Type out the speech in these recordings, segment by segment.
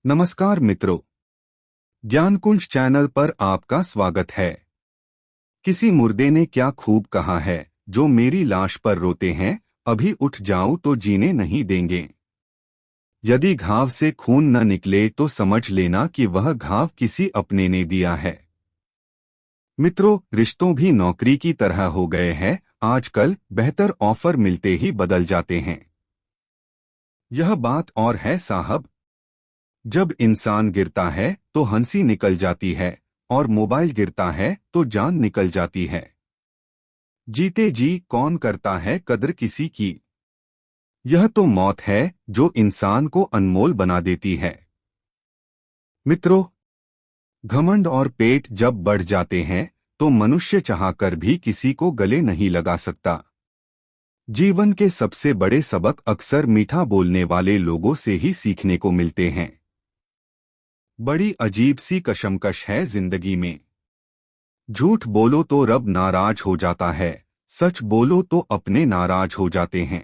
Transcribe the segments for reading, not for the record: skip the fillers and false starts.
नमस्कार मित्रों, ज्ञानकुंज चैनल पर आपका स्वागत है। किसी मुर्दे ने क्या खूब कहा है, जो मेरी लाश पर रोते हैं, अभी उठ जाऊं तो जीने नहीं देंगे। यदि घाव से खून न निकले तो समझ लेना कि वह घाव किसी अपने ने दिया है। मित्रों, रिश्तों भी नौकरी की तरह हो गए हैं। आजकल बेहतर ऑफर मिलते ही बदल जाते हैं। यह बात और है साहब। जब इंसान गिरता है तो हंसी निकल जाती है और मोबाइल गिरता है तो जान निकल जाती है। जीते जी कौन करता है कद्र किसी की। यह तो मौत है जो इंसान को अनमोल बना देती है। मित्रों, घमंड और पेट जब बढ़ जाते हैं तो मनुष्य चाहकर भी किसी को गले नहीं लगा सकता। जीवन के सबसे बड़े सबक अक्सर मीठा बोलने वाले लोगों से ही सीखने को मिलते हैं। बड़ी अजीब सी कशमकश है जिंदगी में। झूठ बोलो तो रब नाराज हो जाता है, सच बोलो तो अपने नाराज हो जाते हैं।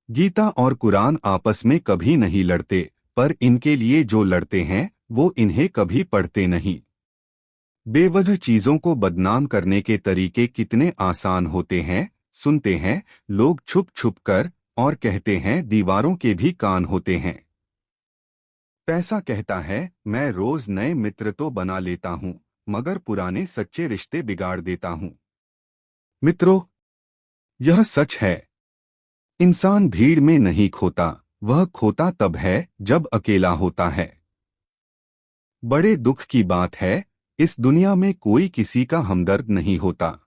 गीता और कुरान आपस में कभी नहीं लड़ते, पर इनके लिए जो लड़ते हैं वो इन्हें कभी पढ़ते नहीं। बेवजह चीजों को बदनाम करने के तरीके कितने आसान होते हैं। सुनते हैं लोग छुप छुप कर और कहते हैं दीवारों के भी कान होते हैं। पैसा कहता है मैं रोज नए मित्र तो बना लेता हूँ, मगर पुराने सच्चे रिश्ते बिगाड़ देता हूँ। मित्रों, यह सच है। इंसान भीड़ में नहीं खोता, वह खोता तब है जब अकेला होता है। बड़े दुख की बात है, इस दुनिया में कोई किसी का हमदर्द नहीं होता।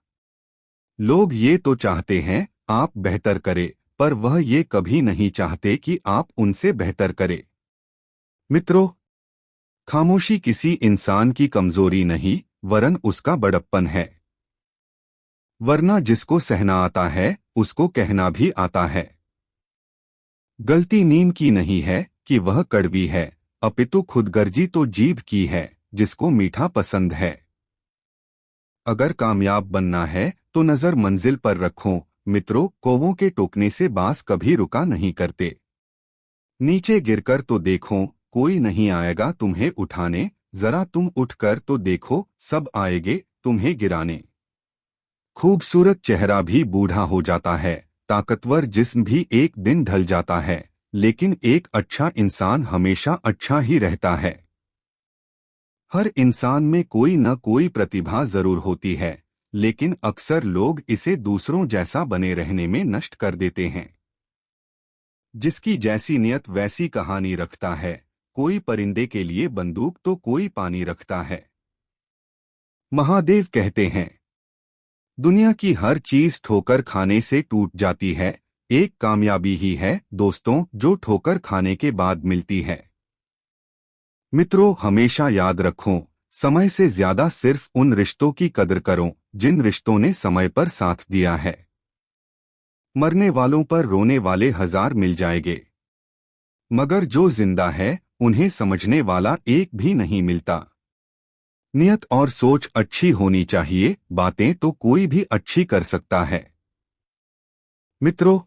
लोग ये तो चाहते हैं आप बेहतर करें, पर वह ये कभी नहीं चाहते कि आप उनसे बेहतर करें। मित्रों, खामोशी किसी इंसान की कमजोरी नहीं, वरन उसका बड़प्पन है। वरना जिसको सहना आता है उसको कहना भी आता है। गलती नीम की नहीं है कि वह कड़वी है, अपितु खुदगर्जी तो जीभ की है जिसको मीठा पसंद है। अगर कामयाब बनना है तो नजर मंजिल पर रखो। मित्रों, कौवों के टोकने से बांस कभी रुका नहीं करते। नीचे गिरकर तो देखो, कोई नहीं आएगा तुम्हें उठाने। जरा तुम उठकर तो देखो, सब आएंगे तुम्हें गिराने। खूबसूरत चेहरा भी बूढ़ा हो जाता है, ताकतवर जिस्म भी एक दिन ढल जाता है, लेकिन एक अच्छा इंसान हमेशा अच्छा ही रहता है। हर इंसान में कोई न कोई प्रतिभा जरूर होती है, लेकिन अक्सर लोग इसे दूसरों जैसा बने रहने में नष्ट कर देते हैं। जिसकी जैसी नियत वैसी कहानी रखता है। कोई परिंदे के लिए बंदूक तो कोई पानी रखता है। महादेव कहते हैं, दुनिया की हर चीज ठोकर खाने से टूट जाती है, एक कामयाबी ही है दोस्तों जो ठोकर खाने के बाद मिलती है। मित्रों, हमेशा याद रखो, समय से ज्यादा सिर्फ उन रिश्तों की कदर करो जिन रिश्तों ने समय पर साथ दिया है। मरने वालों पर रोने वाले हजार मिल जाएंगे, मगर जो जिंदा है उन्हें समझने वाला एक भी नहीं मिलता। नियत और सोच अच्छी होनी चाहिए, बातें तो कोई भी अच्छी कर सकता है। मित्रों,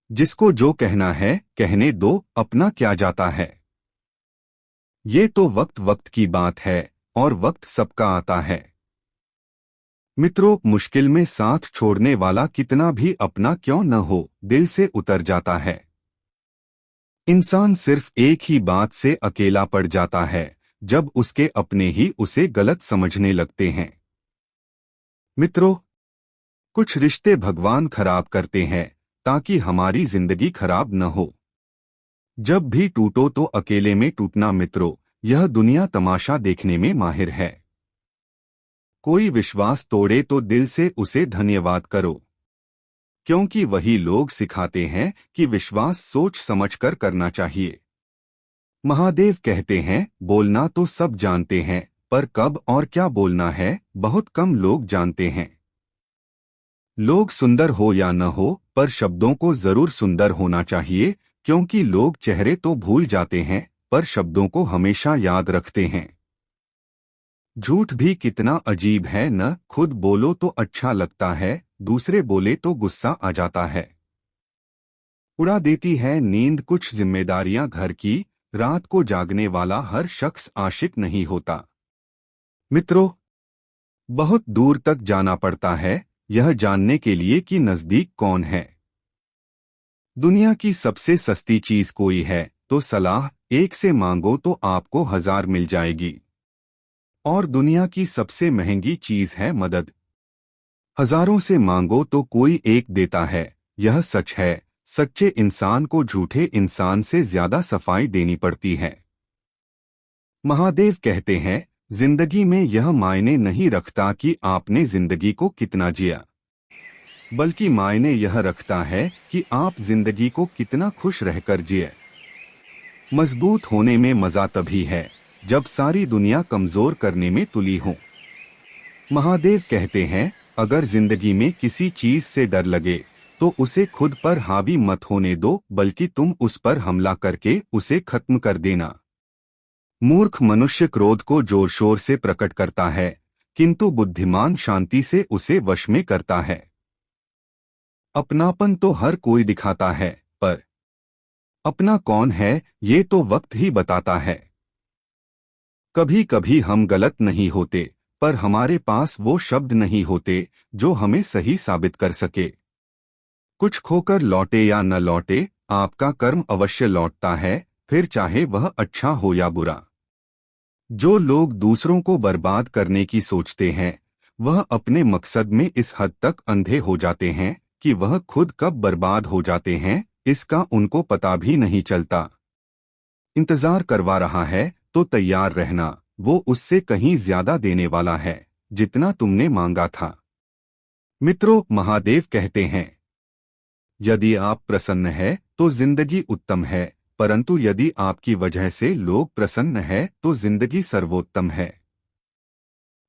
जिसको जो कहना है कहने दो, अपना क्या जाता है। ये तो वक्त वक्त की बात है और वक्त सबका आता है। मित्रों, मुश्किल में साथ छोड़ने वाला कितना भी अपना क्यों न हो, दिल से उतर जाता है। इंसान सिर्फ एक ही बात से अकेला पड़ जाता है, जब उसके अपने ही उसे गलत समझने लगते हैं। मित्रों, कुछ रिश्ते भगवान खराब करते हैं ताकि हमारी जिंदगी खराब न हो। जब भी टूटो तो अकेले में टूटना। मित्रों, यह दुनिया तमाशा देखने में माहिर है। कोई विश्वास तोड़े तो दिल से उसे धन्यवाद करो, क्योंकि वही लोग सिखाते हैं कि विश्वास सोच समझकर करना चाहिए। महादेव कहते हैं, बोलना तो सब जानते हैं, पर कब और क्या बोलना है बहुत कम लोग जानते हैं। लोग सुंदर हो या न हो, पर शब्दों को जरूर सुंदर होना चाहिए, क्योंकि लोग चेहरे तो भूल जाते हैं पर शब्दों को हमेशा याद रखते हैं। झूठ भी कितना अजीब है न, खुद बोलो तो अच्छा लगता है, दूसरे बोले तो गुस्सा आ जाता है। उड़ा देती है नींद कुछ जिम्मेदारियां घर की, रात को जागने वाला हर शख्स आशिक नहीं होता। मित्रों, बहुत दूर तक जाना पड़ता है यह जानने के लिए कि नजदीक कौन है। दुनिया की सबसे सस्ती चीज कोई है तो सलाह, एक से मांगो तो आपको 1000 मिल जाएगी। और दुनिया की सबसे महंगी चीज है मदद। हजारों से मांगो तो कोई एक देता है। यह सच है, सच्चे इंसान को झूठे इंसान से ज्यादा सफाई देनी पड़ती है। महादेव कहते हैं, जिंदगी में यह मायने नहीं रखता कि आपने जिंदगी को कितना जिया, बल्कि मायने यह रखता है कि आप जिंदगी को कितना खुश रहकर जिए। मजबूत होने में मजा तभी है जब सारी दुनिया कमजोर करने में तुली हो। महादेव कहते हैं, अगर जिंदगी में किसी चीज से डर लगे तो उसे खुद पर हावी मत होने दो, बल्कि तुम उस पर हमला करके उसे खत्म कर देना। मूर्ख मनुष्य क्रोध को जोर शोर से प्रकट करता है, किंतु बुद्धिमान शांति से उसे वश में करता है। अपनापन तो हर कोई दिखाता है, पर अपना कौन है ये तो वक्त ही बताता है। कभी कभी हम गलत नहीं होते, पर हमारे पास वो शब्द नहीं होते जो हमें सही साबित कर सके। कुछ खोकर लौटे या न लौटे, आपका कर्म अवश्य लौटता है, फिर चाहे वह अच्छा हो या बुरा। जो लोग दूसरों को बर्बाद करने की सोचते हैं, वह अपने मकसद में इस हद तक अंधे हो जाते हैं कि वह खुद कब बर्बाद हो जाते हैं इसका उनको पता भी नहीं चलता। इंतजार करवा रहा है तो तैयार रहना, वो उससे कहीं ज्यादा देने वाला है जितना तुमने मांगा था। मित्रों, महादेव कहते हैं, यदि आप प्रसन्न है तो जिंदगी उत्तम है, परंतु यदि आपकी वजह से लोग प्रसन्न है तो जिंदगी सर्वोत्तम है।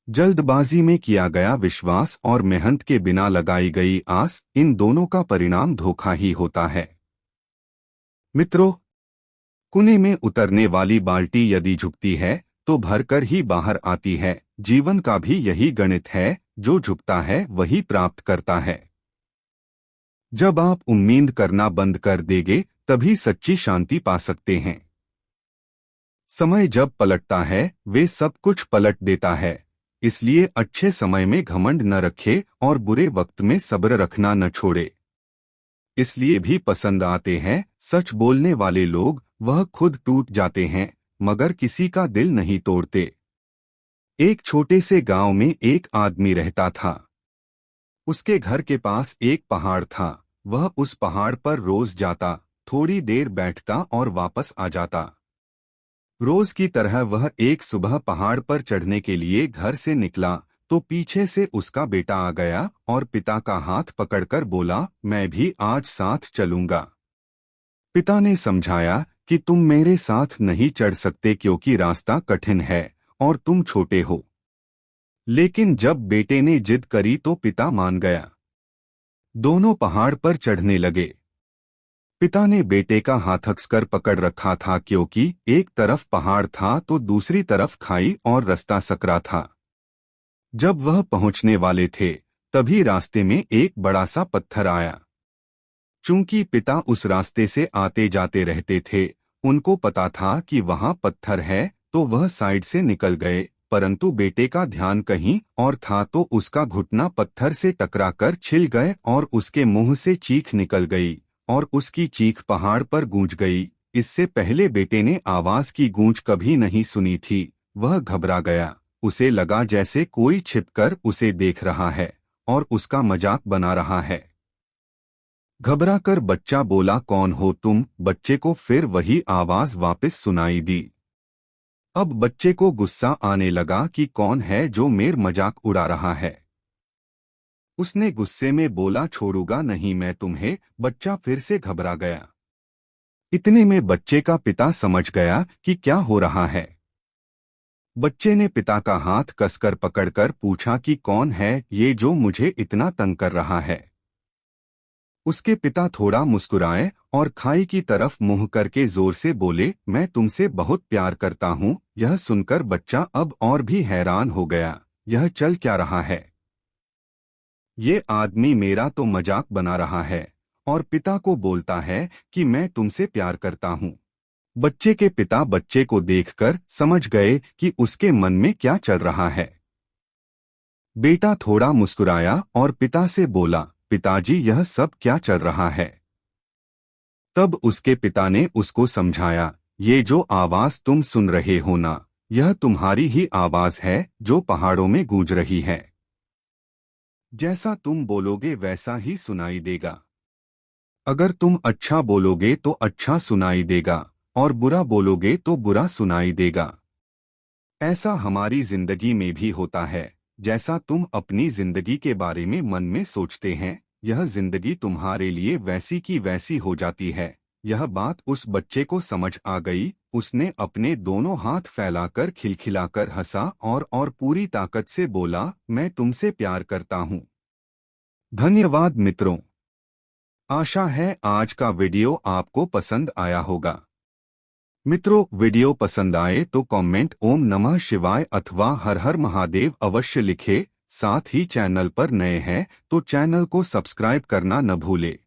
जल्दबाजी में किया गया विश्वास और मेहनत के बिना लगाई गई आस, इन दोनों का परिणाम धोखा ही होता है। मित्रों, कुएं में उतरने वाली बाल्टी यदि झुकती है तो भरकर ही बाहर आती है। जीवन का भी यही गणित है, जो झुकता है वही प्राप्त करता है। जब आप उम्मीद करना बंद कर देंगे तभी सच्ची शांति पा सकते हैं। समय जब पलटता है वे सब कुछ पलट देता है, इसलिए अच्छे समय में घमंड न रखे और बुरे वक्त में सब्र रखना न छोड़े। इसलिए भी पसंद आते हैं सच बोलने वाले लोग, वह खुद टूट जाते हैं मगर किसी का दिल नहीं तोड़ते। एक छोटे से गांव में एक आदमी रहता था। उसके घर के पास एक पहाड़ था। वह उस पहाड़ पर रोज जाता, थोड़ी देर बैठता और वापस आ जाता। रोज की तरह वह एक सुबह पहाड़ पर चढ़ने के लिए घर से निकला तो पीछे से उसका बेटा आ गया और पिता का हाथ पकड़कर बोला, मैं भी आज साथ चलूंगा। पिता ने समझाया कि तुम मेरे साथ नहीं चढ़ सकते क्योंकि रास्ता कठिन है और तुम छोटे हो। लेकिन जब बेटे ने जिद करी तो पिता मान गया। दोनों पहाड़ पर चढ़ने लगे। पिता ने बेटे का हाथ अकसकर पकड़ रखा था क्योंकि एक तरफ पहाड़ था तो दूसरी तरफ खाई और रास्ता सकरा था। जब वह पहुंचने वाले थे तभी रास्ते में एक बड़ा सा पत्थर आया। चूंकि पिता उस रास्ते से आते जाते रहते थे, उनको पता था कि वहां पत्थर है, तो वह साइड से निकल गए, परंतु बेटे का ध्यान कहीं और था तो उसका घुटना पत्थर से टकराकर छिल गए और उसके मुंह से चीख निकल गई और उसकी चीख पहाड़ पर गूंज गई। इससे पहले बेटे ने आवाज की गूंज कभी नहीं सुनी थी। वह घबरा गया, उसे लगा जैसे कोई छिपकर उसे देख रहा है और उसका मजाक बना रहा है। घबराकर बच्चा बोला, कौन हो तुम? बच्चे को फिर वही आवाज वापस सुनाई दी। अब बच्चे को गुस्सा आने लगा कि कौन है जो मेरा मजाक उड़ा रहा है। उसने गुस्से में बोला, छोड़ूंगा नहीं मैं तुम्हें। बच्चा फिर से घबरा गया। इतने में बच्चे का पिता समझ गया कि क्या हो रहा है। बच्चे ने पिता का हाथ कसकर पकड़कर पूछा कि कौन है ये जो मुझे इतना तंग कर रहा है। उसके पिता थोड़ा मुस्कुराए और खाई की तरफ मुंह करके जोर से बोले, मैं तुमसे बहुत प्यार करता हूँ। यह सुनकर बच्चा अब और भी हैरान हो गया, यह चल क्या रहा है? ये आदमी मेरा तो मजाक बना रहा है और पिता को बोलता है कि मैं तुमसे प्यार करता हूँ। बच्चे के पिता बच्चे को देखकर समझ गए कि उसके मन में क्या चल रहा है। बेटा थोड़ा मुस्कुराया और पिता से बोला, पिताजी यह सब क्या चल रहा है। तब उसके पिता ने उसको समझाया, ये जो आवाज तुम सुन रहे हो ना, यह तुम्हारी ही आवाज है जो पहाड़ों में गूंज रही है। जैसा तुम बोलोगे वैसा ही सुनाई देगा। अगर तुम अच्छा बोलोगे तो अच्छा सुनाई देगा और बुरा बोलोगे तो बुरा सुनाई देगा। ऐसा हमारी जिंदगी में भी होता है। जैसा तुम अपनी जिंदगी के बारे में मन में सोचते हैं, यह जिंदगी तुम्हारे लिए वैसी की वैसी हो जाती है। यह बात उस बच्चे को समझ आ गई। उसने अपने दोनों हाथ फैलाकर खिलखिलाकर हंसा और पूरी ताकत से बोला, मैं तुमसे प्यार करता हूँ। धन्यवाद मित्रों। आशा है आज का वीडियो आपको पसंद आया होगा। मित्रों, वीडियो पसंद आए तो कमेंट ओम नमः शिवाय अथवा हर हर महादेव अवश्य लिखें। साथ ही चैनल पर नए हैं तो चैनल को सब्सक्राइब करना न भूले।